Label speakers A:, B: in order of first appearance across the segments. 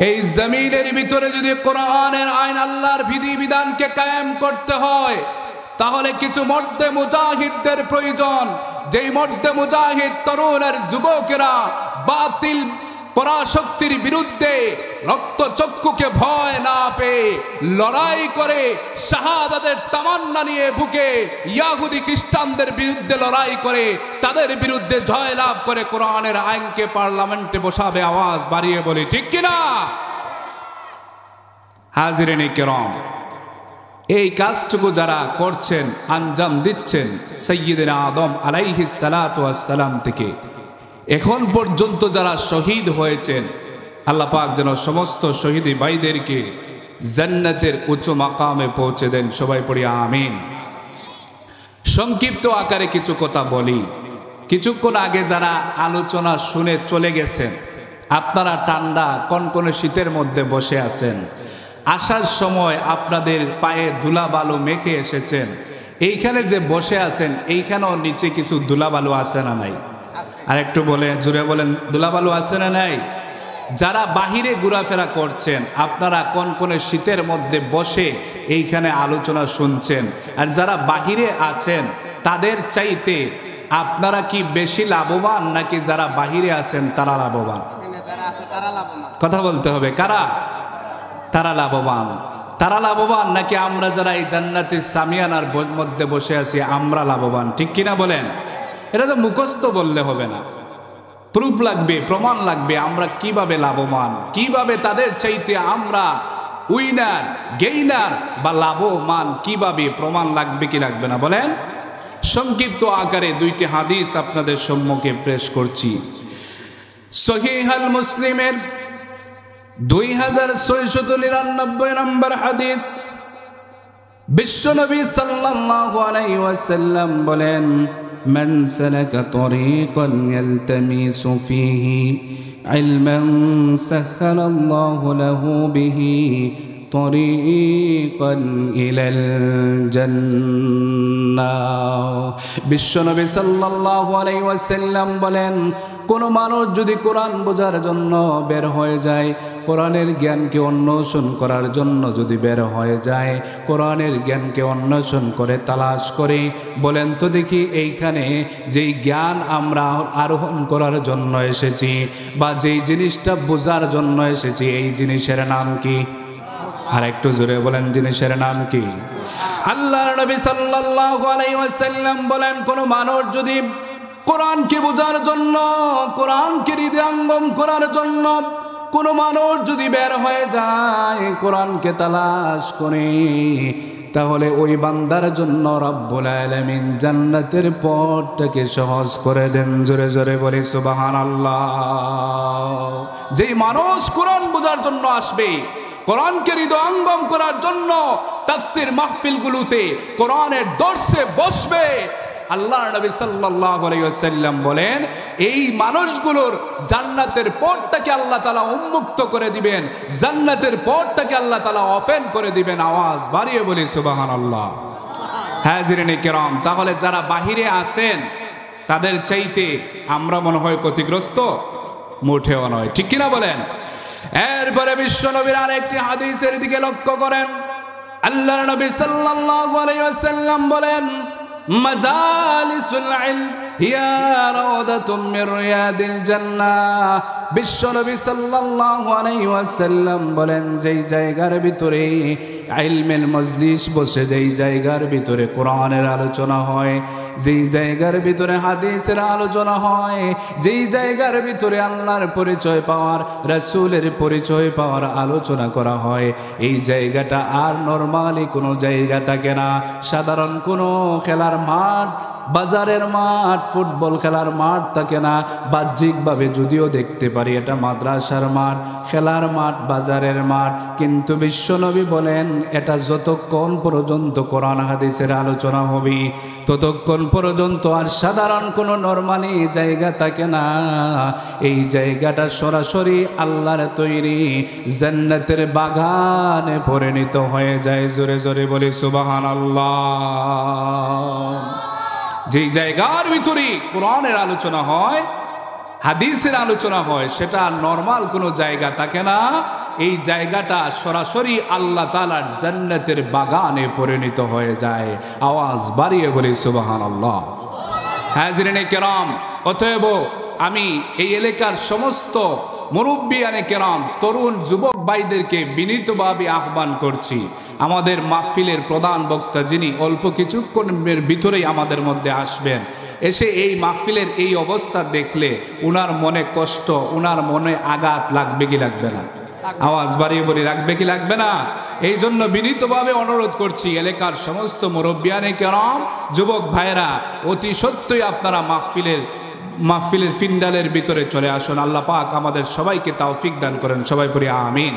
A: এই জমিনের ভিতরে যদি কোরআনের আইন আল্লাহর বিধিবিধানকে কায়েম করতে হয় তাহলে কিছু মর্দে মুজাহিদদের প্রয়োজন, যেই মর্দে মুজাহিদ তরুণের যুবকেরা বাতিল পরাশক্তির বিরুদ্ধে রক্তচক্ষুকে ভয় না পেয়ে লড়াই করে শাহাদাতের তামান্না নিয়ে বুকে ইয়াহুদি খ্রিস্টানদের বিরুদ্ধে লড়াই করে তাদের বিরুদ্ধে জয়লাভ করে কোরআনের আইনকে পার্লামেন্টে বসাবে। আওয়াজ বাড়িয়ে বলি ঠিক কিনা? হাজিরিনে কেরাম, এই কাজটুকু যারা করছেন, আঞ্জাম দিচ্ছেন সাইয়্যিদনা আদম আলাইহিস সালাতু ওয়াস সালাম থেকে এখন পর্যন্ত যারা শহীদ হয়েছেন, আল্লাহ পাক যেন সমস্ত শহীদ ভাইদেরকে জান্নাতের উচ্চ মাকামে পৌঁছে দেন। সবাই পড়ি আমিন। সংক্ষিপ্ত আকারে কিছু কথা বলি। কিছুক্ষণ আগে যারা আলোচনা শুনে চলে গেছেন, আপনারা ঠান্ডা কনকনে শীতের মধ্যে বসে আছেন, আসার সময় আপনাদের পায়ে ধুলাবালু মেখে এসেছেন। এইখানে যে বসে আছেন এইখানেও নিচে কিছু ধুলাবালু আছে না নাই? আর একটু বলে জুড়ে বলেন, ধুলাবালু আছে না নাই? যারা বাহিরে ঘোরাফেরা করছেন, আপনারা কনকনে শীতের মধ্যে বসে এইখানে আলোচনা শুনছেন, আর যারা বাহিরে আছেন তাদের চাইতে আপনারা কি বেশি লাভবান নাকি যারা বাহিরে আছেন তারা লাভবান? কথা বলতে হবে, কারা? তারা লাভবান। তারা লাভবান নাকি আমরা যারা এই জান্নাতের সামিয়ানার মধ্যে বসে আছি আমরা লাভবান? ঠিক কিনা বলেন? এটা তো মুখস্থ বললে হবে না, প্রুফ লাগবে, প্রমাণ লাগবে। আমরা কিভাবে লাভবান, কিভাবে তাদের চাইতে আমরা উইনার, গেইনার বা লাভবান, কিভাবে প্রমাণ লাগবে কি লাগবে না বলেন? সংক্ষিপ্ত আকারে দুইটি হাদিস আপনাদের সম্মুখে পেশ করছি। সহিহ আল মুসলিমের 2699 নম্বর হাদিস, বিশ্বনবী সাল্লাল্লাহু আলাইহি ওয়াসাল্লাম বলেন, মান সালাকা তরিকান ইয়ালতামিসু ফীহি ইলমান সাখালাল্লাহু লাহু বিহি তরিকান ইলাল জান্নাহ। বিশ্বনবী সাল্লাল্লাহু আলাইহি ওয়াসাল্লাম বলেন, কোন মানুষ যদি কোরআন বোঝার জন্য বের হয়ে যায়, কোরআনের জ্ঞানকে অন্বেষণ করার জন্য যদি বের হয়ে যায়, কোরআনের জ্ঞানকে অন্বেষণ করে তালাশ করে, বলেন তো দেখি এইখানে যেই জ্ঞান আমরা আরোহণ করার জন্য এসেছি বা যেই জিনিসটা বোঝার জন্য এসেছি এই জিনিসের নাম কি? আর একটু জোরে বলেন, জিনিসের নাম কি? আল্লাহর নবী সাল্লাল্লাহু আলাইহি ওয়াসাল্লাম বলেন, কোন মানুষ যদি কোরআনকে বোঝার জন্য, কোরআনকে হৃদয়ঙ্গম করার জন্য কোন মানুষ যদি বের হয়ে যায়, কোরআনকে তালাশ করে, তাহলে ওই বান্দার জন্য রব্বুল আলামিন জান্নাতের পথটাকে সহজ করে দেন। জোরে জোরে বলি সুবহানাল্লাহ। যেই মানুষ কোরআন বোঝার জন্য আসবে, কোরআনকে হৃদয়ঙ্গম করার জন্য তাফসীর মাহফিলগুলোতে কোরআনের দর্শে বসবে, আল্লাহর নবী সাল্লাল্লাহু আলাইহি ওয়াসাল্লাম বলেন, এই মানুষগুলোর জান্নাতের পথটাকে আল্লাহ তাআলা উন্মুক্ত করে দিবেন, জান্নাতের পথটাকে আল্লাহ তাআলা ওপেন করে দিবেন। আওয়াজ বাড়িয়ে বলি সুবহানাল্লাহ। হাজিরিনে কেরাম, তাহলে যারা বাহিরে আছেন তাদের চাইতে আমরা মনে হয় ক্ষতিগ্রস্ত? মোটেও নয়, ঠিক কিনা বলেন? এরপরে বিশ্ব নবীর আরেকটি হাদিসের দিকে লক্ষ্য করেন। আল্লাহর নবী সাল্লাল্লাহু আলাইহি ওয়াসাল্লাম বলেন, মাজালিসুল ইলম হিয়া রাওদাতুম মির রিয়াদিল জান্নাহ। বিশ্ব নবী সাল্লাল্লাহু আলাইহি ওয়াসাল্লাম বলেন, যেই জায়গার ভিতরে ইলমের মজলিস বসে, যেই জায়গার ভিতরে কোরআনের আলোচনা হয়, যেই জায়গার ভিতরে হাদিসের আলোচনা হয়, যেই জায়গার ভিতরে আল্লাহর পরিচয় পাওয়ার, রাসূলের পরিচয় পাওয়ার আলোচনা করা হয়, এই জায়গাটা আর নরমালি কোনো জায়গা থাকে না। সাধারণ কোনো খেলার মাঠ, বাজারের মাঠ, ফুটবল খেলার মাঠ থাকে না। বাহ্যিকভাবে যদিও দেখতে পারি এটা মাদ্রাসার মাঠ, খেলার মাঠ, বাজারের মাঠ, কিন্তু বিশ্বনবী বলেন এটা যতক্ষণ পর্যন্ত কোরআন হাদিসের আলোচনা হবে ততক্ষণ পর্যন্ত আর সাধারণ কোনো নরমালি জায়গা থাকে না। এই জায়গাটা সরাসরি আল্লাহর তৈরি জান্নাতের বাগানে পরিণত হয়ে যায়। জোরে জোরে বলি সুবহানাল্লাহ। যেই জায়গার ভিতরে কোরআনের আলোচনা হয়, হাদিসের আলোচনা হয়, সেটা নরমাল কোনো জায়গা থাকে না। এই জায়গাটা সরাসরি আল্লাহ তাআলার জান্নাতের বাগানে পরিণত হয়ে যায়। আওয়াজ বাড়িয়ে বলি সুবহানাল্লাহ। হাজিরিনে কেরাম, অতএব আমি এই এলাকার সমস্ত মুরব্বিয়ানে কেরাম, তরুণ যুবক ভাইদেরকে বিনীতভাবে আহ্বান করছি, আমাদের মাহফিলের প্রধান বক্তা যিনি অল্প কিছুক্ষণের ভিতরেই আমাদের মধ্যে আসবেন, এসে এই মাহফিলের এই অবস্থা দেখলে উনার মনে কষ্ট, উনার মনে আঘাত লাগবে কি লাগবে না? আওয়াজ বাড়িয়ে বলি, লাগবে কি লাগবে না? এই জন্য বিনীতভাবে অনুরোধ করছি এলাকার সমস্ত মুরব্বিয়ানে কেরাম, যুবক ভাইরা, অতি সত্যই আপনারা মাহফিলের ফিন্ডালের ভিতরে চলে আসুন। আল্লাহ পাক আমাদের সবাইকে তৌফিক দান করেন, সবাই পড়ি আমিন।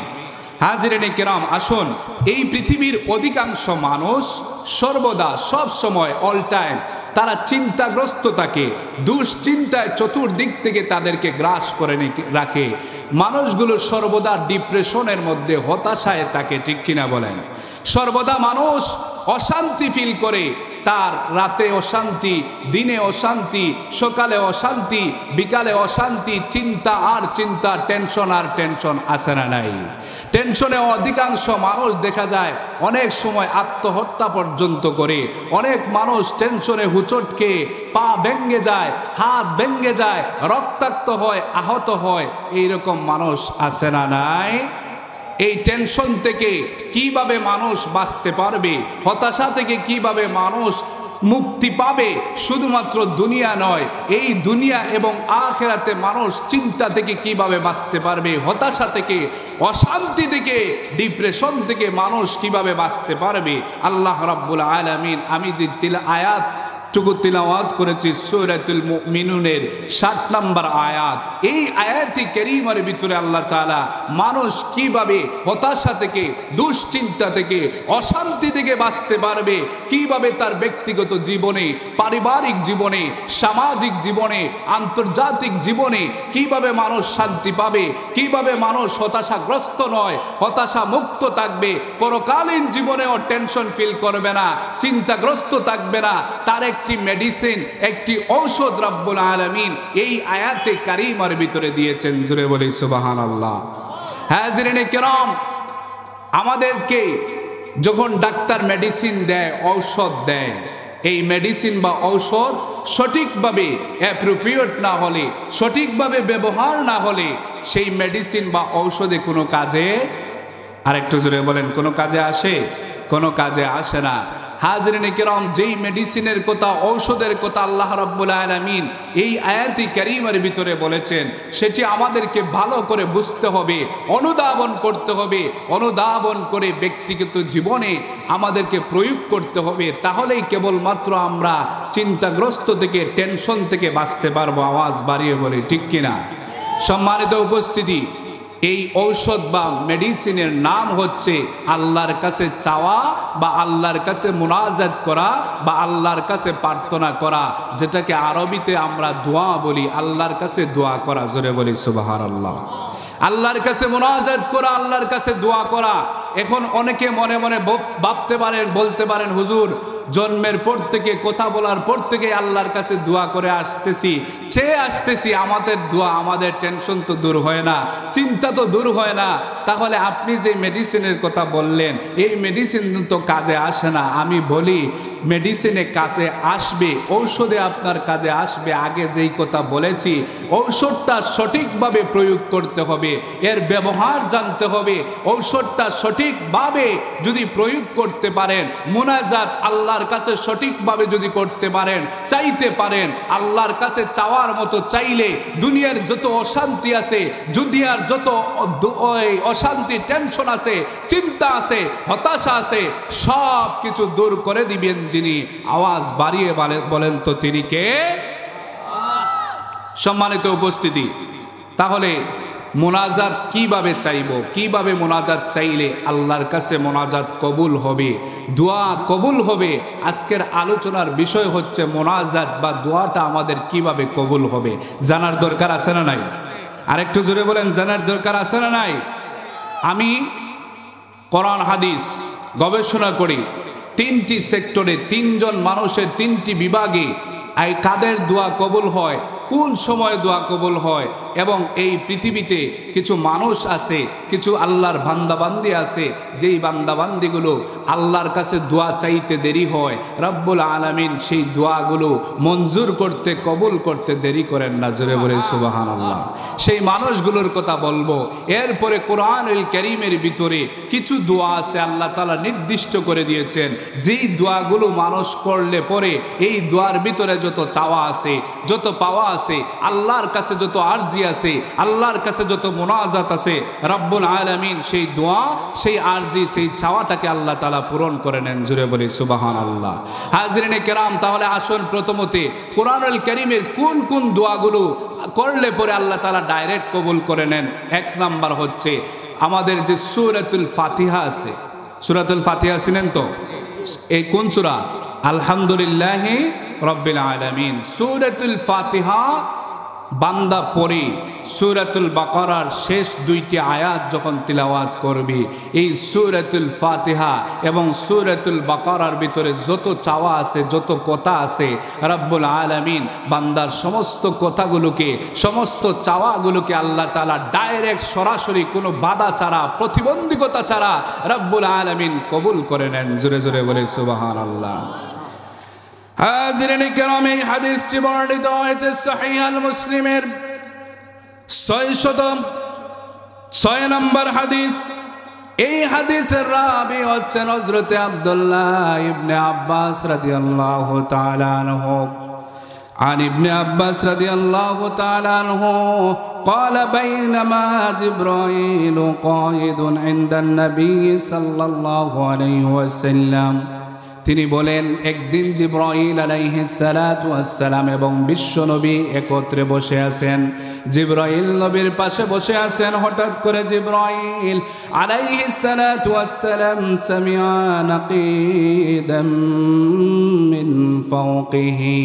A: হাজিরিনে কেরাম, আসুন, এই পৃথিবীর অধিকাংশ মানুষ সর্বদা সব সময় অল টাইম তারা চিন্তাগ্রস্ত থাকে, দুশ্চিন্তায় চতুর্দিক থেকে তাদেরকে গ্রাস করে রাখে। মানুষগুলো সর্বদা ডিপ্রেশনের মধ্যে, হতাশায় থাকে, ঠিক কিনা বলেন? সর্বদা মানুষ অশান্তি ফিল করে, তার রাতে অশান্তি, দিনে অশান্তি, সকালে অশান্তি, বিকালে অশান্তি, চিন্তা আর চিন্তা, টেনশন আর টেনশন, আছে না নাই? টেনশনে অধিকাংশ মানুষ দেখা যায় অনেক সময় আত্মহত্যা পর্যন্ত করে। অনেক মানুষ টেনশনে হুচটকে পা ভেঙে যায়, হাত ভেঙে যায়, রক্তাক্ত হয়, আহত হয়, এইরকম মানুষ আছে না নাই? এই টেনশন থেকে কিভাবে মানুষ বাঁচতে পারবে, হতাশা থেকে কিভাবে মানুষ মুক্তি পাবে? শুধুমাত্র দুনিয়া নয়, এই দুনিয়া এবং আখিরাতে মানুষ চিন্তা থেকে কিভাবে বাঁচতে পারবে, হতাশা থেকে, অশান্তি থেকে, ডিপ্রেশন থেকে মানুষ কিভাবে বাঁচতে পারবে? আল্লাহ রাব্বুল আলামিন, আমি যে আয়াত টুকু তিলাওয়াত করেছি সূরাতুল মুমিনুনের 60 নম্বর আয়াত, এই আয়াতি কারীমার ভিতরে আল্লাহ তাআলা মানুষ কিভাবে হতাশা থেকে, দুশ্চিন্তা থেকে, অশান্তি থেকে বাঁচতে পারবে, কিভাবে তার ব্যক্তিগত জীবনে, পারিবারিক জীবনে, সামাজিক জীবনে, আন্তর্জাতিক জীবনে কিভাবে মানুষ শান্তি পাবে, কিভাবে মানুষ হতাশাগ্রস্ত নয়, হতাশা মুক্ত থাকবে, পরকালীন জীবনেও টেনশন ফিল করবে না, চিন্তাগ্রস্ত থাকবে না, তার একটি মেডিসিন, একটি ঔষধ রাব্বুল আলামিন এই আয়াতে কারীমার ভিতরে দিয়েছেন। জোরে বলি সুবহানাল্লাহ। হাজিরিনে কেরাম, আমাদেরকে যখন ডাক্তার মেডিসিন দেয়, ঔষধ দেয়, এই মেডিসিন বা ঔষধ সঠিকভাবে অ্যাপ্রোপ্রিয়েট না হলে, সঠিকভাবে ব্যবহার না হলে, সেই মেডিসিন বা ঔষধে কোনো কাজে, আরেকটু জোরে বলেন, কোনো কাজে আসে? কোনো কাজে আসে না। হাজিরিনে কেরাম, যেই মেডিসিনের কথা, ঔষধের কথা আল্লাহ রাব্বুল আলামিন এই আয়াতি কারীমার ভিতরে বলেছেন, সেটি আমাদেরকে ভালো করে বুঝতে হবে, অনুধাবন করতে হবে, অনুধাবন করে ব্যক্তিগত জীবনে আমাদেরকে প্রয়োগ করতে হবে। তাহলেই কেবলমাত্র আমরা চিন্তাগ্রস্ত থেকে, টেনশন থেকে বাঁচতে পারবো। আওয়াজ বাড়িয়ে বলি, ঠিক কিনা? সম্মানিত উপস্থিতি, এই ঔষধ বা মেডিসিনের নাম হচ্ছে আল্লাহর কাছে চাওয়া বা আল্লাহর কাছে মুনাজাত করা বা আল্লাহর কাছে প্রার্থনা করা, যেটাকে আরবিতে আমরা দোয়া বলি। আল্লাহর কাছে দোয়া করা, জোরে বলি সুবহানাল্লাহ। আল্লাহর কাছে মুনাজাত করা, আল্লাহর কাছে দোয়া করা। এখন অনেকে মনে মনে ভাবতে পারেন, বলতে পারেন, হুজুর জন্মের পর থেকে, কথা বলার পর থেকে আল্লাহর কাছে দোয়া করে আসতেছি, চেয়ে আসতেছি, আমাদের দোয়া, আমাদের টেনশন তো দূর হয় না, চিন্তা তো দূর হয় না। তাহলে আপনি যে মেডিসিনের কথা বললেন, এই মেডিসিন তো কাজে আসে না। আমি বলি, মেডিসিনে কাজে আসবে, ঔষধে আপনার কাজে আসবে। আগে যেই কথা বলেছি, ঔষধটা সঠিকভাবে প্রয়োগ করতে হবে, এর ব্যবহার জানতে হবে। ঔষধটা সঠিকভাবে যদি প্রয়োগ করতে পারেন, মুনাজাত আল্লাহর কাছে সঠিকভাবে যদি করতে পারেন, চাইতে পারেন, আল্লাহর কাছে চাওয়ার মতো চাইলে দুনিয়ার যত অশান্তি আছে, দুনিয়ার যত অশান্তি, টেনশন আছে, চিন্তা আছে, হতাশা আছে, সব কিছু দূর করে দিবেন যিনি। আওয়াজ বাড়িয়ে বলেন তো তিনি কে? সম্মানিত উপস্থিতি, তাহলে মোনাজাত কিভাবে চাইব, কিভাবে মোনাজাত চাইলে আল্লাহর কাছে মোনাজাত কবুল হবে, দোয়া কবুল হবে? আজকের আলোচনার বিষয় হচ্ছে মোনাজাত বা দোয়াটা আমাদের কিভাবে কবুল হবে। জানার দরকার আছে না নাই? আরেকটু জোরে বলেন, জানার দরকার আছে না নাই? আমি কোরআন হাদিস গবেষণা করি, 3টি সেক্টরে, 3জন মানুষের 3টি বিভাগে কাদের দোয়া কবুল হয়, কোন সময় দোয়া কবুল হয়, এবং এই পৃথিবীতে কিছু মানুষ আছে, কিছু আল্লাহর বান্দাবান্দি আছে, যেই বান্দাবান্দিগুলো আল্লাহর কাছে দোয়া চাইতে দেরি হয়, রব্বুল আলামিন সেই দোয়াগুলো মঞ্জুর করতে, কবুল করতে দেরি করেন না। জোরে বলে সুবহানাল্লাহ। সেই মানুষগুলোর কথা বলবো। এরপরে কোরআনুল কারীমের ভিতরে কিছু দোয়া আছে আল্লাহ তাআলা নির্দিষ্ট করে দিয়েছেন, যেই দোয়াগুলো মানুষ করলে পরে এই দোয়ার ভিতরে যত চাওয়া আছে, যত পাওয়া আছে, আল্লাহর কাছে যত আরজি আছে, আল্লাহর কাছে যত মুনাজাত আছে, রব্বুল আলামিন সেই দোয়া, সেই আরজি, সেই চাওয়াটাকে আল্লাহ তাআলা পূরণ করে নেন। জুড়ে বলি সুবহানাল্লাহ। হাজরিনে কেরাম, তাহলে আসুন প্রথমতে কোরআনুল কারীমের কোন কোন দোয়াগুলো করলে পরে আল্লাহ তাআলা ডাইরেক্ট কবুল করে নেন। এক নাম্বার হচ্ছে আমাদের যে সূরাতুল ফাতিহা আছে। সূরাতুল ফাতিহা চিনেন তো? এই কোন সূরা? আলহামদুলিল্লাহি রাব্বিল আলামিন। সূরাতুল ফাতিহা বান্দা পড়ে সূরাতুল বাকারার শেষ দুইটি আয়াত যখন তিলাওয়াত করবে, এই সূরাতুল ফাতিহা এবং সূরাতুল বাকারার ভিতরে যত চাওয়া আছে, যত কথা আছে, রব্বুল আলামিন বান্দার সমস্ত কথাগুলোকে, সমস্ত চাওয়াগুলোকে আল্লাহ তাআলা ডাইরেক্ট সরাসরি কোনো বাধা ছাড়া, প্রতিবন্ধকতা ছাড়া রব্বুল আলামিন কবুল করে নেন। জোরে জোরে বলে সুবহানাল্লাহ। হাজিরিনে কেরাম, এই হাদিসটি বর্ণিত হয়েছে সহিহ আল মুসলিমের 606 নম্বর হাদিস। এই হাদিসের রাবি হচ্ছেন হযরত আব্দুল্লাহ ইবনে আব্বাস রাদিয়াল্লাহু তাআলা আনহু। عن ابن عباس رضي الله تعالى عنه قال بينما جبرائيل قائد عند النبي صلى الله عليه وسلم, তিনি বলেন একদিন জিবরাইল আলাইহিস সালাতু ওয়াস সালাম এবং বিশ্ব নবী একত্রে বসে আছেন। জিবরাইল নবীর পাশে বসে আছেন। হঠাৎ করে জিবরাইল আলাইহিস সালাতু ওয়াস সালাম সামিআ নাকিদাম মিন ফাওকিহি,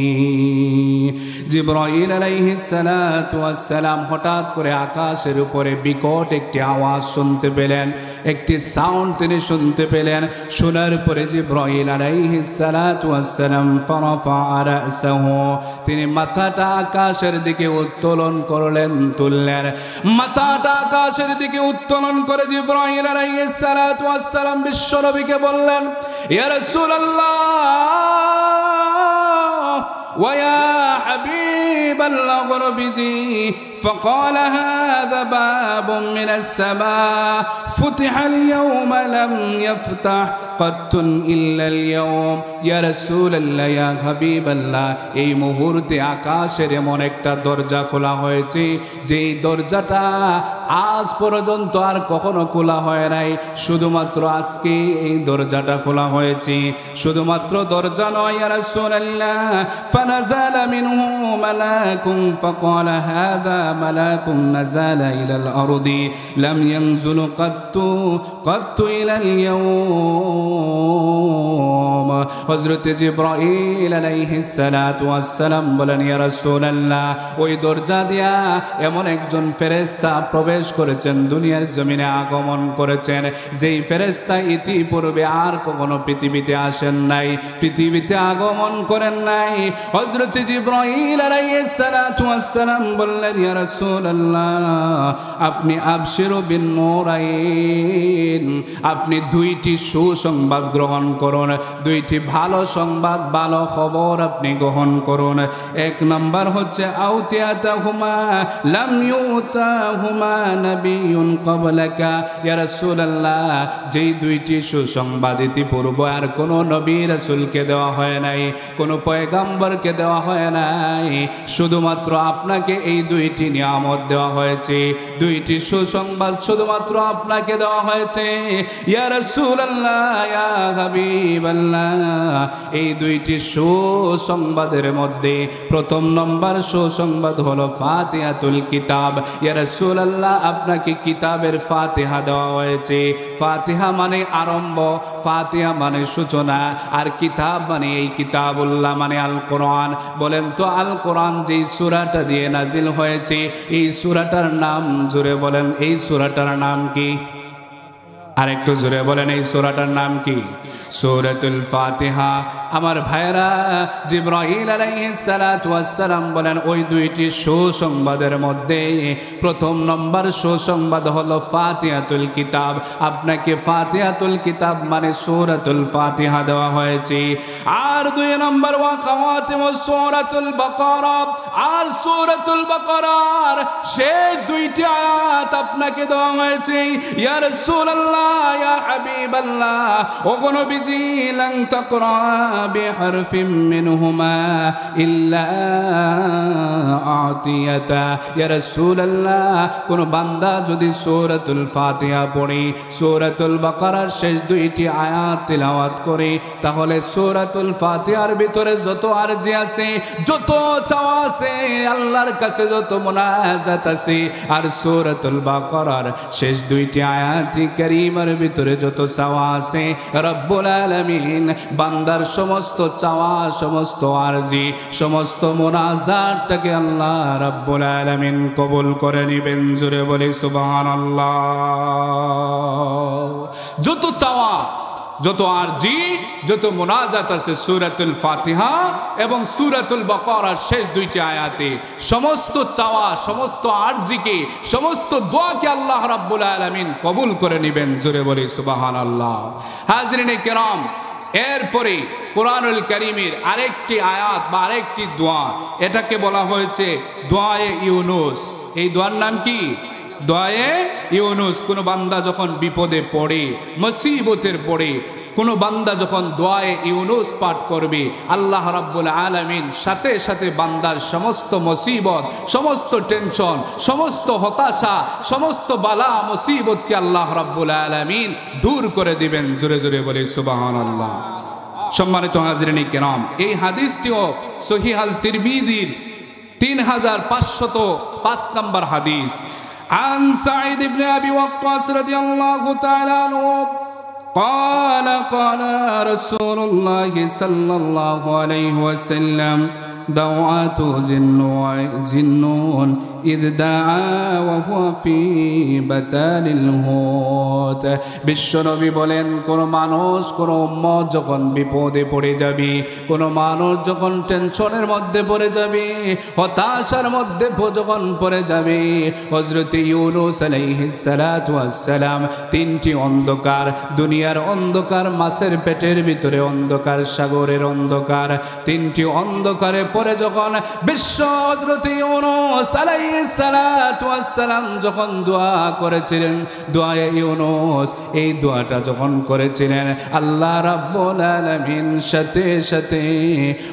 A: জিবরাইল আলাইহিস সালাতু ওয়াস সালাম হঠাৎ করে আকাশের উপরে বিকট একটি আওয়াজ শুনতে পেলেন, একটি সাউন্ড তিনি শুনতে পেলেন। শোনার পরে জিবরাইল আলাইহিস সালাতু ওয়াস সালাম ফারাফা রাসাহু, তিনি মাথাটা আকাশের দিকে উত্তোলন করলেন, তুললেন। মাথাটা আকাশের দিকে উত্তোলন করে জিবরাইল আলাইহিস সালাতু ওয়াস সালাম বিশ্ব নবীকে বললেন, ইয়া রাসূলুল্লাহ ওয়া ইয়া হাবিবাল্লাহ নবীজি, فقال هذا باب من السماء فتح اليوم لم يفتح قط إلا اليوم يا رسول الله يا حبيب الله, এই মুহূর্তে আকাশের এমন একটা দরজা খোলা হয়েছে, যেই দরজাটা আজ পর্যন্ত আর কখনো খোলা হয় নাই, শুধুমাত্র আজকে এই দরজাটা খোলা হয়েছে। শুধুমাত্র দরজা নয়, ইয়া রাসূলুল্লাহ ফানাজালা মিনহু মালাকুন ফাকাল হাযা মালাকুন নাযালা ইলাল আরদি লাম ইয়ানজুল কাত্তু ইলাল ইয়াওম। হযরত জিবরাইল আলাইহিস সালাতু ওয়াস সালাম বলেন, ইয়া রাসূলুল্লাহ ওই দরজা দিয়া এমন একজন ফেরেশতা প্রবেশ করেছেন, দুনিয়ার জমিনে আগমন করেছেন, যেই ফেরেশতা ইতিপূর্বে আর কখনো পৃথিবীতে আসেন নাই, পৃথিবীতে আগমন করেন নাই। হযরত জিবরাইল আলাইহিস সালাতু ওয়াস সালাম বললেন, ইয়া রাসূলুল্লাহ আপনি আবশিরু বিন নূরাইন, আপনি দুইটি সুসংবাদ গ্রহণ করুন, দুইটি ভালো সংবাদ, ভালো খবর আপনি গ্রহণ করুন। এক নাম্বার হচ্ছে আউতিয়াতাহুমা লাম ইউতাহুমা নাবিয়্যুন ক্বাবলাকা, ইয়া রাসূলুল্লাহ যেই দুইটি সুসংবাদ ইতিপূর্বে আর কোনো নবী রাসূলকে দেওয়া হয় নাই, কোনো পয়গম্বরকে দেওয়া হয় নাই, শুধুমাত্র আপনাকে এই দুইটি নিয়ামত দেওয়া হয়েছে, দুইটি সুসংবাদ শুধুমাত্র আপনাকে দেওয়া হয়েছে। ইয়া রাসূলুল্লাহ ইয়া হাবিবাল্লাহ, এই দুইটি সুসংবাদের মধ্যে প্রথম নম্বর সুসংবাদ হলো ফাতিহাতুল কিতাব। ইয়া রাসূলুল্লাহ আপনাকে কিতাবের ফাতিহা দেওয়া হয়েছে। ফাতিহা মানে আরম্ভ, ফাতিহা মানে সূচনা, আর কিতাব মানে এই কিতাবুল্লাহ মানে আল কোরআন। বলেন তো আল কোরআন যেই সূরাটা দিয়ে নাজিল হয়েছে, এই সূরাটার নাম জোরে বলেন, এই সূরাটার নাম কি? আর একটু জোরে বলেন এই সূরাটার নাম কি? সূরাতুল ফাতিহা। আমার ভাইরা, জিবরাইল আলাইহিস সালাতু ওয়াস সালাম বলেন ওই দুইটি সুসংবাদের মধ্যে প্রথম নম্বর সুসংবাদ হলো ফাতিহাতুল কিতাব। আপনাকে ফাতিহাতুল কিতাব মানে সূরাতুল ফাতিহা দেওয়া হয়েছে। আর দুই নম্বর ওয়া খাওয়াতিমুস সূরাতুল বাকারা, আর সূরাতুল বাকারার শেষ দুইটি আয়াত আপনাকে দেওয়া হয়েছে। ইয়া রাসূলুল্লাহ, ইয়া হাবিবাল্লাহ, ও নবীজি, লান তাকরা বিহারফিন মিনহুমা ইল্লা আতিয়াতা। ইয়া রাসূলুল্লাহ, কোন বান্দা যদি সূরাতুল ফাতিহা পড়ে, সূরাতুল বাকারার শেষ দুইটি আয়াত তিলাওয়াত করে, তাহলে সূরাতুল ফাতিহার ভিতরে যত আরজি আছে, যত চাওয়া আছে, আল্লাহর কাছে যত মুনাজাত আছে, আর সূরাতুল বাকারার শেষ দুইটি আয়াত কারীমার ভিতরে যত চাওয়া আছে, রব্বুল আলামিন বান্দার সমস্ত চাওয়া, সমস্ত আরজি, সমস্ত মুনাজাতটাকে আল্লাহ রব্বুল আলামিন কবুল করে নেবেন। জোরে বলি সুবহানাল্লাহ। যত চাওয়া, যত আরজি, যত মুনাজাত আছে সূরাতুল ফাতিহা এবং সূরাতুল বাকারার শেষ দুইটি আয়াতে, সমস্ত চাওয়া, সমস্ত আরজিকে, সমস্ত দোয়াকে আল্লাহ রাব্বুল আলামিন কবুল করে নেবেন। জোরে বলি সুবহানাল্লাহ। হাজরিনে কেরাম, এরপরে কোরআনুল কারীমের আরেকটি আয়াত বা আরেকটি দোয়া, এটাকে বলা হয়েছে দোয়ায়ে ইউনুস। এই দোয়ার নাম কি? দোয়ায়ে ইউনুস। কোন বান্দা যখন বিপদে পড়ে, মুসিবতের পড়ে, কোন বান্দা যখন দোয়ায়ে ইউনুস পাঠ করবে, আল্লাহ রাব্বুল আলামিন সাথে সাথে বান্দার সমস্ত মুসিবত, সমস্ত টেনশন, সমস্ত হতাশা, সমস্ত বালা মুসিবতকে আল্লাহ রাব্বুল আলামিন দূর করে দিবেন। জোরে জোরে বলি সুবহানাল্লাহ। সম্মানিত হাজরিনে কেরাম, এই হাদিসটিও সহিহ আল তিরমিজির 3505 নম্বর হাদিস। عن سعيد بن أبي وقاص رضي الله تعالى عنه قال قال رسول الله صلى الله عليه وسلم دعوات ذنون إذ دعا وهو في بطن الحوت। বিশ্বনবী বলেন, কোন মানুষ, কোন উম্মত যখন বিপদে পড়ে যাবে, কোন মানুষ যখন টেনশনের মধ্যে পড়ে যাবে, হতাশার মধ্যে যখন পড়ে যাবে, হযরত ইউনূস আলাইহিস সালাতু ওয়াস সালাম তিনটি অন্ধকার, দুনিয়ার অন্ধকার, মাছের পেটের ভিতরে অন্ধকার, সাগরের অন্ধকার, তিনটি অন্ধকারে পরে যখন বিশ্ব হযরত ইউনূস আলাইহিস সালাতু ওয়াস সালাম যখন দোয়া করেছিলেন, দোয়ায়ে ইউনূস, এই দোয়াটা যখন করেছিলেন, আল্লাহ রাব্বুল আলামিন সাথে সাথে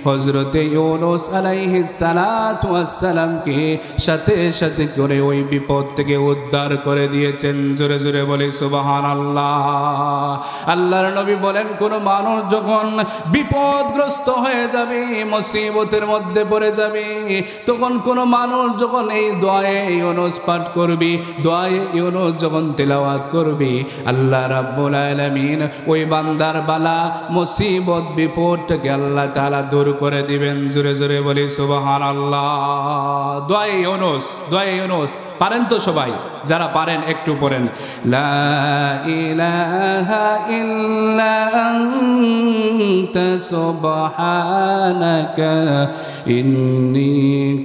A: হযরত ইউনূস আলাইহিস সালাতু ওয়াস সালামকে সাথে সাথে করে ওই বিপদ থেকে উদ্ধার করে দিয়েছেন। জোরে জোরে বলি সুবহানাল্লাহ। আল্লাহর নবী বলেন, কোন মানুষ যখন বিপদগ্রস্ত হয়ে যাবে, মুসিবতের মধ্যে পড়ে যাবে, তখন কোন মানুষ যখন এই দোয়ায়ে ইউনূস পাঠ করবে, দোয়ায়ে ইউনূস যখন তেলাওয়াত করবে, আল্লাহ রাব্বুল আলামিন ওই বান্দার বালা, মুসিবত, বিপদটাকে আল্লাহ তাআলা দূর করে দিবেন। জোরে জোরে বলি সুবহানাল্লাহ। দোয়ায়ে ইউনূস, দোয়ায়ে ইউনূস পারেন তো সবাই? যারা পারেন একটু পড়েন, লা ইলাহা ইল্লা আনতা সুবহানাকা ইন্নী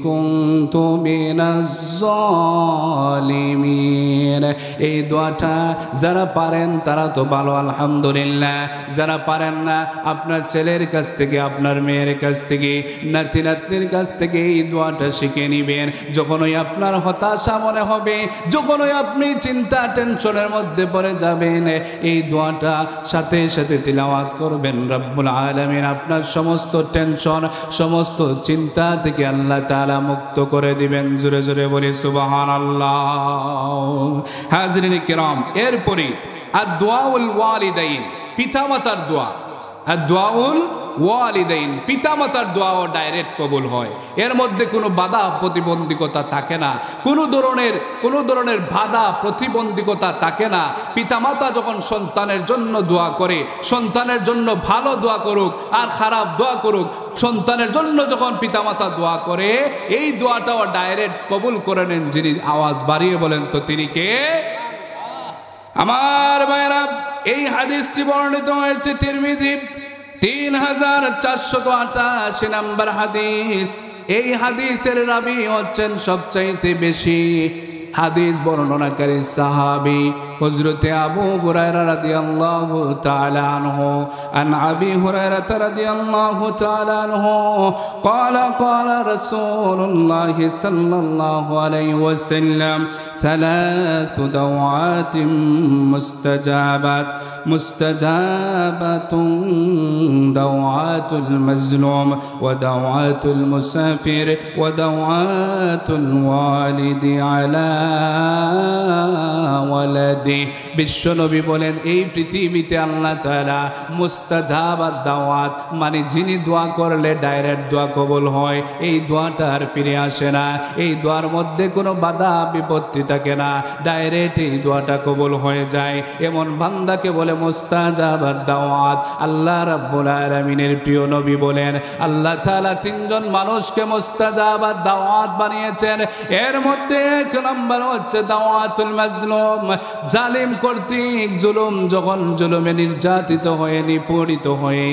A: কুনতু মিনাজ জালিমিন। এই দোয়াটা যারা পারেন তারা তো ভালো, আলহামদুলিল্লাহ। যারা পারেন না, আপনার ছেলের কাছ থেকে, আপনার মেয়ের কাছ থেকে, নাতি নাতনির কাছ থেকে এই দোয়াটা শিখে নিবেন। যখনই আপনার হতাশা মনে হবে, যখনই আপনি চিন্তা, টেনশনের মধ্যে পড়ে যাবেন, এই দোয়াটা সাথে সাথে তিলাওয়াত করবেন। রব্বুল আলামিন আপনার সমস্ত টেনশন, সমস্ত চিন্তা থেকে আল্লাহ তাআলা মুক্ত করে দিবেন। জোরে জোরে বলি সুবহানাল্লাহ। হাজরিনে কিরাম, এরপরে আদ-দুআউল ওয়ালিদাইন, পিতামাতার দোয়া। আদ-দুআউল ওয়ালিদাইন, পিতামাতার দোয়াও ডাইরেক্ট কবুল হয়। এর মধ্যে কোনো বাধা প্রতিবন্ধকতা থাকে না, কোনো ধরনের বাধা প্রতিবন্ধকতা থাকে না। পিতামাতা যখন সন্তানের জন্য দোয়া করে, সন্তানের জন্য ভালো দোয়া করুক আর খারাপ দোয়া করুক, সন্তানের জন্য যখন পিতামাতা দোয়া করে, এই দোয়াটাও ডাইরেক্ট কবুল করে নেন। যিনি, আওয়াজ বাড়িয়ে বলেন তো তিনি কে? আমার ভাইরা, এই হাদিসটি বর্ণিত হয়েছে তিরমিজি 3488 নম্বর হাদিস। এই হাদিসের রাবী হচ্ছেন সবচাইতে বেশি হাদিস বর্ণনাকারী সাহাবী হযরতে আবু হুরায়রা রাদিয়াল্লাহু তাআলা আনহু। আন আবি হুরায়রা রাদিয়াল্লাহু তাআলা আনহু قال قال رسول الله صلى الله عليه وسلم ثلاث دعوات مستجابات دعوات المظلوم ودعوات المسافر ودعوات الوالد على ولد। বিশ্বনবী বলেন, এই পৃথিবীতে আল্লাহ তাআলা মুস্তাজাবাত দাওয়াত, মানে যিনি দোয়া করলে ডাইরেক্ট দোয়া কবুল হয়, এই দোয়াটা আর ফিরে আসে না, এই দোয়ার মধ্যে কোনো বাধা বিপত্তি থাকে না, ডাইরেক্ট এই দোয়াটা কবুল হয়ে যায়, এমন বান্দাকে বলে মুস্তাজাবাত দাওয়াত। আল্লাহ রাব্বুল আলামিনের প্রিয় নবী বলেন, আল্লাহ তাআলা তিনজন মানুষকে মুস্তাজাবাত দাওয়াত বানিয়েছেন। এর মধ্যে এক নম্বর হচ্ছে দাওয়াতুল মাজলুম। জালিম কর্তৃক জুলুম, যখন জুলুমে নির্যাতিত হয়ে নিপীড়িত হয়ে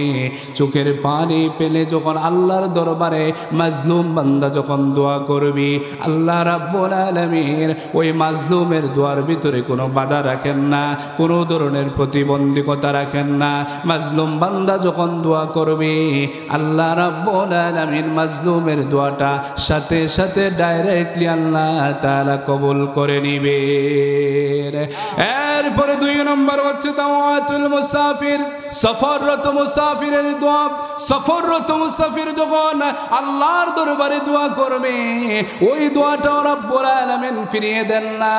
A: চোখের পানি পেলে যখন আল্লাহর দরবারে মাজলুম বান্দা যখন দোয়া করবি, আল্লাহ রাব্বুল আলামিন ওই মাজলুমের দোয়ার ভিতরে কোনো বাধা রাখেন না, কোনো ধরনের প্রতিবন্ধকতা রাখেন না। মাজলুম বান্দা যখন দোয়া করবি, আল্লাহ রাব্বুল আলামিন মাজলুমের দোয়াটা সাথে সাথে ডাইরেক্টলি আল্লাহ তাআলা কবুল করে নিবে। এরপরে দুই নম্বর হচ্ছে দাওয়াতুল মুসাফির, সফররত মুসাফিরের দোয়া। সফররত মুসাফির যখন আল্লাহর দরবারে দোয়া করবে, ওই দোয়াটাও রব্বুল আলামিন ফিরিয়ে দেন না,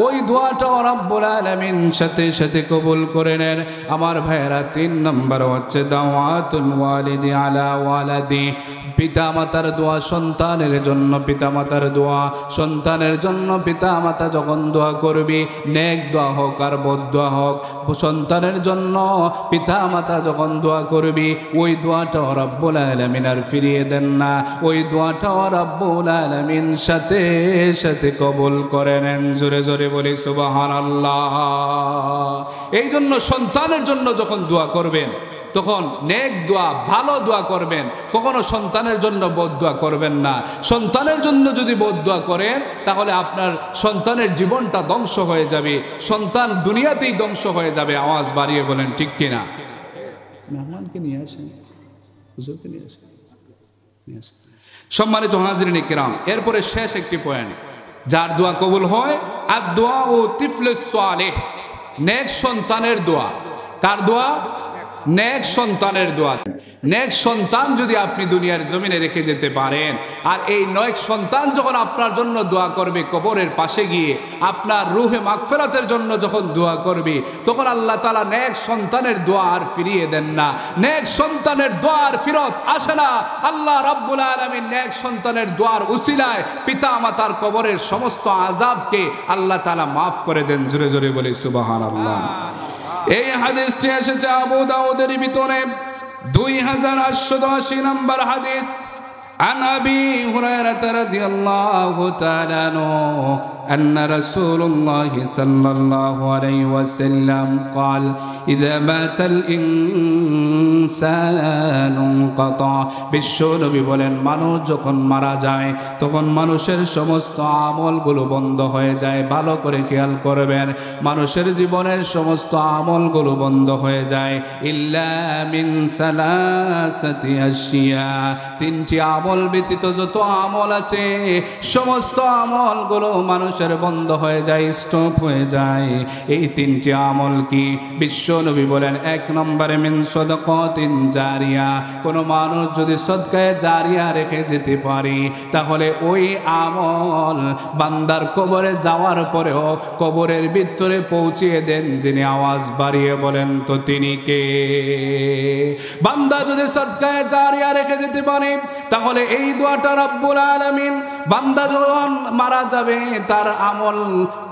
A: ওই দোয়াটাও রব্বুল আলামিন সাথে সাথে কবুল করে নেন। আমার ভাইয়েরা, তিন নম্বর হচ্ছে দাওয়াতুল ওয়ালিদি আলা ওয়ালাদি, পিতা মাতার দোয়া সন্তানের জন্য, পিতা মাতার দোয়া সন্তানের জন্য। পিতা মাতা যখন দোয়া করবি, নেক দোয়া হোক আর বদ দোয়া হোক, সন্তানের জন্য পিতা মাতা যখন দোয়া করবি, ওই দোয়াটাও রব্বুল আলামিন আর ফিরিয়ে দেন না, ওই দোয়াটাও রব্বুল আলামিন সাথে সাথে কবুল করে নেন। জোরে জোরে বলি সুবহানাল্লাহ। এই জন্য সন্তানের জন্য যখন দোয়া করবেন, তখন নেক দোয়া, ভালো দোয়া করবেন, কখনো সন্তানের জন্য বদ দোয়া করবেন না। সন্তানের জন্য যদি বদ দোয়া করেন, তাহলে আপনার সন্তানের জীবনটা ধ্বংস হয়ে যাবে, সন্তান দুনিয়াতেই ধ্বংস হয়ে যাবে। আওয়াজ বাড়িয়ে বলেন ঠিক কিনা? মেহমানকে নিয়ে আসেন, হুজুরকে নিয়ে আসেন। সম্মানিত হাজিরিন কিরাম, এরপরে শেষ একটি পয়েন্ট, যার দোয়া কবুল হয়, আর দোয়া ও তিফলুস সালেহ, নেক সন্তানের দোয়া। কার দোয়া? নেক সন্তানের দোয়া। নেক সন্তান যদি আপনি দুনিয়ার জমিনে রেখে যেতে পারেন, আর এই নেক সন্তান যখন আপনার জন্য দোয়া করবে কবরের পাশে গিয়ে, আপনার রুহে মাগফিরাতের জন্য যখন দোয়া করবে, তখন আল্লাহ তাআলা নেক সন্তানের দোয়া আর ফিরিয়ে দেন না। নেক সন্তানের দোয়া আর ফিরত আসে না। আল্লাহ রাব্বুল আলামিন নেক সন্তানের দোয়ার উসিলায় পিতা মাতার কবরের সমস্ত আযাবকে আল্লাহ তাআলা মাফ করে দেন। জোরে জোরে বলি সুবহানাল্লাহ। এই হাদিসটি এসেছে আবু দাউদের ভিতরে 2880 নম্বর হাদিস। عن أبي هريرة رضي الله تعالى عنه أن رسول الله صلى الله عليه وسلم قال إذا مات الإنسان انقطع। বিশ্বনবী বলেন, মানুষ যখন মারা যায় তখন মানুষের সমস্ত আমলগুলো বন্ধ হয়ে যায়। ভালো করে খেয়াল করবেন, মানুষের জীবনের সমস্ত আমলগুলো বন্ধ হয়ে যায়। ইল্লা মিন সালাসাতি আশিয়া, তিনটি আমল ব্যতীত যত আমল আছে সমস্ত আমলগুলো মানুষের বন্ধ হয়ে যায়, স্টপ হয়ে যায়। এই তিনটি আমল কি? বিশ্বনবী বলেন, এক নম্বরে মিন সাদাকাতিন জারিয়া, কোনো মানুষ যদি সদকায়ে জারিয়া রেখে যেতে পারে, তাহলে ওই আমল বান্দার কবরে যাওয়ার পরেও কবরের ভিতরে পৌঁছিয়ে দেন যিনি। আওয়াজ বাড়িয়ে বলেন তো তিনি কে? বান্দা যদি সদকায়ে জারিয়া রেখে যেতে পারে, তাহলে এই দোয়াটা রব্বুল আলামিন বান্দা যখন মারা যাবে তার আমল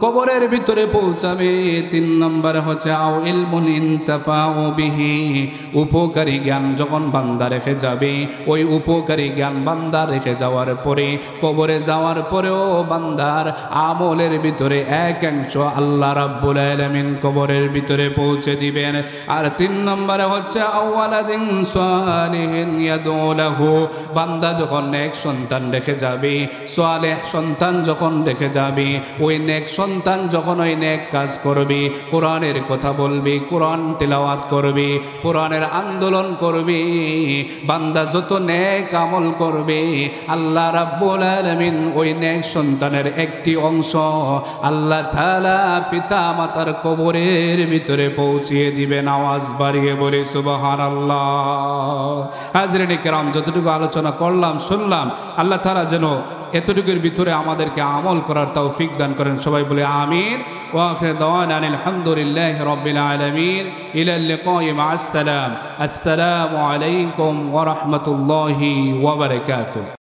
A: কবরের ভিতরে পৌঁছাবে। তিন নম্বরে হচ্ছে আও ইলমুন ইনতাফাউ বিহি, উপকারী জ্ঞান যখন বান্দা রেখে যাবে, ওই উপকারী জ্ঞান বান্দা রেখে যাওয়ার পরে কবরে যাওয়ার পরেও বান্দার আমলের ভিতরে একাংশ আল্লাহ রাব্বুল আলামিন কবরের ভিতরে পৌঁছে দিবেন। আর 3 নম্বরে হচ্ছে আওয়ালাদিন সালিহিন ইয়াদউ লাহু, বান্দা যখন নেক সন্তান রেখে যাবে, সালেহ সন্তান যখন রেখে যাবে, ওই নেক সন্তান যখন ওই নেক কাজ করবে, কোরআনের কথা বলবে, কোরআন তেলাওয়াত করবে, কোরআনের আন্দোলন করবে, বান্দা যত নেক আমল করবে আল্লাহ রাব্বুল আলামিন ওই নেক সন্তানের একটি অংশ আল্লাহ তাআলা পিতা মাতার কবরের ভিতরে পৌঁছিয়ে দিবেন। আওয়াজ বাড়িয়ে বলে সুবহানাল্লাহ। হাজরিনে কেরাম, যতটুকু আলোচনা করলাম শুনলাম, আল্লাহ তাআলা যেন এতটুকুর ভিতরে আমাদেরকে আমল করার তৌফিক দান করেন। সবাই বলে আমিন। ওয়া আখিরু দাওয়ানা আলহামদুলিল্লাহি রাব্বিল আলামিন। ইলা লিকাই মা'আস সালাম। আসসালামু আলাইকুম ওয়া রাহমাতুল্লাহি ওয়া বারাকাতুহু।